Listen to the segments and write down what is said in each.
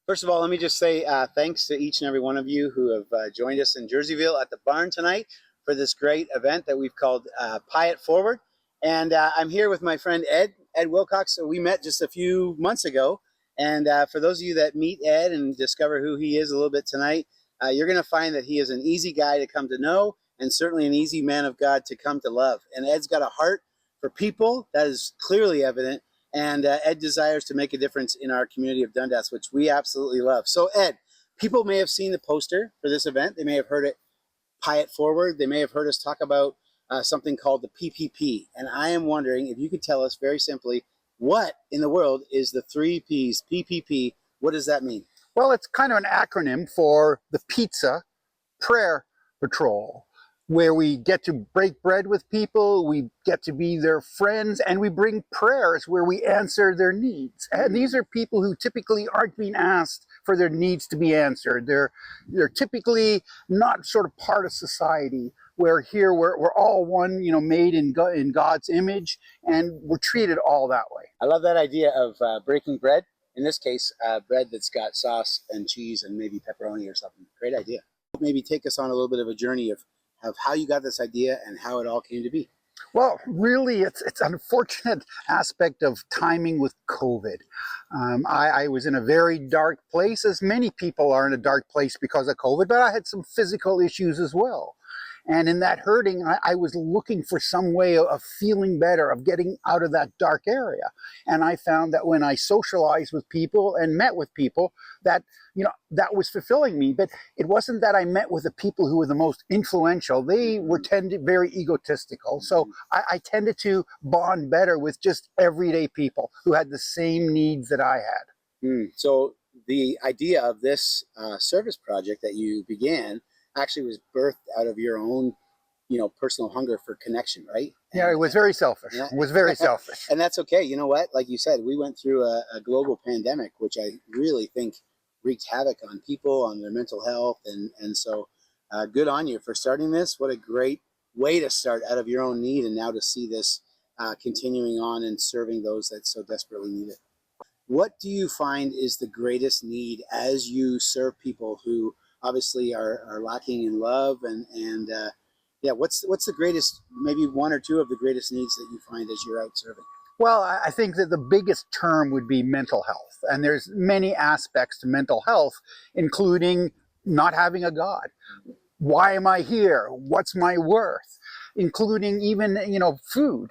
First of all, let me just say thanks to each and every one of you who have joined us in Jerseyville at the barn tonight for this great event that we've called Pie It Forward. And I'm here with my friend Ed Wilcox. So we met just a few months ago. And for those of you that meet Ed and discover who he is a little bit tonight, you're going to find that he is an easy guy to come to know and certainly an easy man of God to come to love. And Ed's got a heart for people that is clearly evident. And Ed desires to make a difference in our community of Dundas, which we absolutely love. So Ed, people may have seen the poster for this event. They may have heard it, Pie It Forward. They may have heard us talk about something called the PPP. And I am wondering if you could tell us very simply, what in the world is the 3Ps, PPP? What does that mean? Well, it's kind of an acronym for the Pizza Prayer Patrol, where we get to break bread with people, we get to be their friends, and we bring prayers where we answer their needs. And these are people who typically aren't being asked for their needs to be answered. They're typically not sort of part of society, where here we're all one, made in God's image, and we're treated all that way. I love that idea of breaking bread. In this case, bread that's got sauce and cheese and maybe pepperoni or something. Great idea. Maybe take us on a little bit of a journey of how you got this idea and how it all came to be. Well, really, it's an unfortunate aspect of timing with COVID. I was in a very dark place, as many people are in a dark place because of COVID, but I had some physical issues as well. And in that hurting, I was looking for some way of feeling better, of getting out of that dark area. And I found that when I socialized with people and met with people, that that was fulfilling me. But it wasn't that I met with the people who were the most influential. They were very egotistical. So I tended to bond better with just everyday people who had the same needs that I had. So the idea of this service project that you began actually was birthed out of your own, personal hunger for connection, right? Yeah, it was very selfish. Yeah. It was very selfish. And that's okay. You know what? Like you said, we went through a global pandemic, which I really think wreaked havoc on people, on their mental health. And so good on you for starting this. What a great way to start out of your own need, and now to see this continuing on and serving those that so desperately need it. What do you find is the greatest need as you serve people who obviously are lacking in love, and what's the greatest, maybe one or two of the greatest needs that you find as you're out serving? Well, I think that the biggest term would be mental health, and there's many aspects to mental health, including not having a God. Why am I here? What's my worth? Including even food.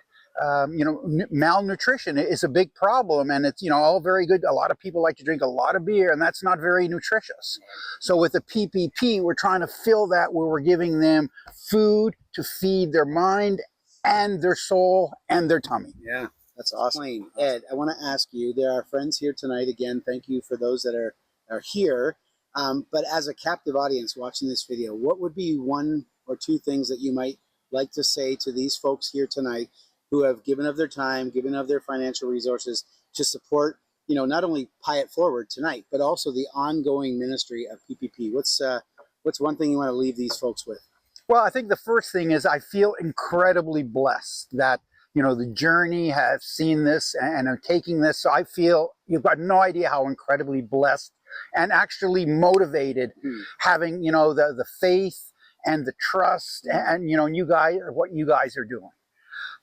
Malnutrition is a big problem, and it's all very good. A lot of people like to drink a lot of beer, and that's not very nutritious. So with the PPP, we're trying to fill that, where we're giving them food to feed their mind and their soul and their tummy. Yeah, that's awesome. Ed, I want to ask you, there are friends here tonight. Again, thank you for those that are here. But as a captive audience watching this video, what would be one or two things that you might like to say to these folks here tonight who have given of their time, given of their financial resources to support, not only Pie It Forward tonight, but also the ongoing ministry of PPP? What's one thing you want to leave these folks with? Well, I think the first thing is I feel incredibly blessed that, the journey has seen this and are taking this. So I feel you've got no idea how incredibly blessed and actually motivated, having, the faith and the trust and, you guys, what you guys are doing.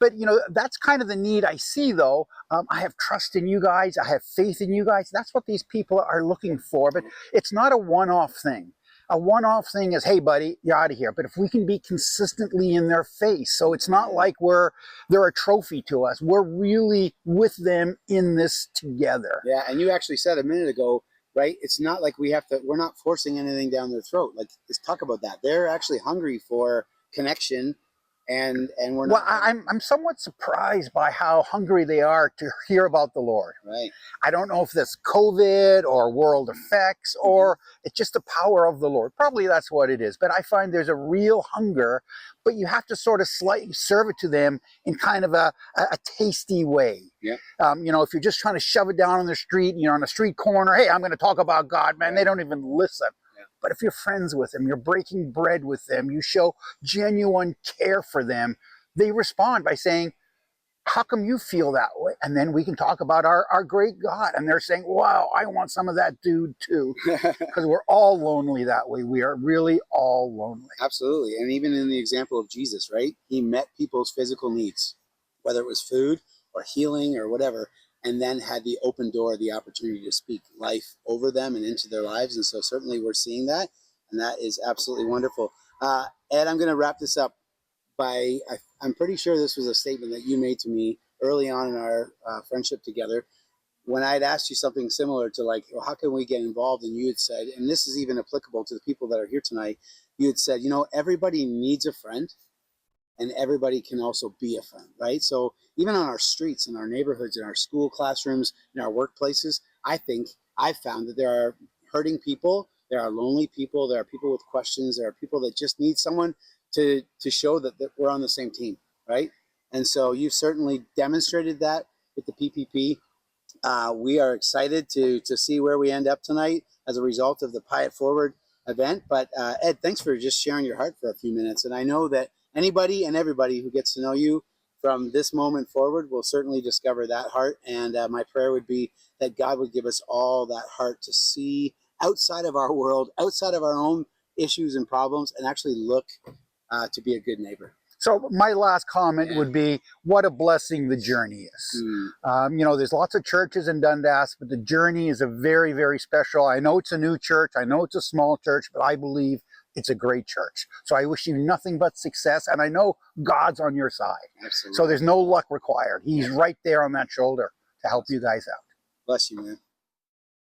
But, that's kind of the need I see, though. I have trust in you guys. I have faith in you guys. That's what these people are looking for. But it's not a one-off thing. A one-off thing is, hey, buddy, you're out of here. But if we can be consistently in their face, so it's not like they're a trophy to us. We're really with them in this together. Yeah, and you actually said a minute ago, right? It's not like we're not forcing anything down their throat. Like, let's talk about that. They're actually hungry for connection. And we're not. Well, I'm somewhat surprised by how hungry they are to hear about the Lord. Right. I don't know if that's COVID or world effects, or it's just the power of the Lord. Probably that's what it is. But I find there's a real hunger, but you have to sort of slightly serve it to them in kind of a tasty way. Yeah. If you're just trying to shove it down on the street, on a street corner, hey, I'm going to talk about God, man, they don't even listen. But if you're friends with them, you're breaking bread with them, you show genuine care for them, they respond by saying, how come you feel that way? And then we can talk about our great God. And they're saying, wow, I want some of that dude too. Because we're all lonely that way. We are really all lonely. Absolutely. And even in the example of Jesus, right? He met people's physical needs, whether it was food or healing or whatever, and then had the open door, the opportunity to speak life over them and into their lives. And so certainly we're seeing that. And that is absolutely wonderful. Ed, I'm going to wrap this up by, I'm pretty sure this was a statement that you made to me early on in our friendship together, when I'd asked you something similar to like, well, how can we get involved? And you had said, and this is even applicable to the people that are here tonight, you had said, you know, everybody needs a friend and everybody can also be a friend, right? So even on our streets, in our neighborhoods, in our school classrooms, in our workplaces, I think I've found that there are hurting people, there are lonely people, there are people with questions, there are people that just need someone to show that we're on the same team, right? And so you've certainly demonstrated that with the PPP. We are excited to see where we end up tonight as a result of the Pie It Forward event. But Ed, thanks for just sharing your heart for a few minutes. And I know that anybody and everybody who gets to know you from this moment forward will certainly discover that heart. And my prayer would be that God would give us all that heart to see outside of our world, outside of our own issues and problems, and actually look to be a good neighbor. So my last comment would be, what a blessing the journey is. You know, there's lots of churches in Dundas, but the journey is a very, very special. I know it's a new church. I know it's a small church, but I believe it's a great church. So I wish you nothing but success. And I know God's on your side. Absolutely. So there's no luck required. He's right there on that shoulder to help you guys out. Bless you, man.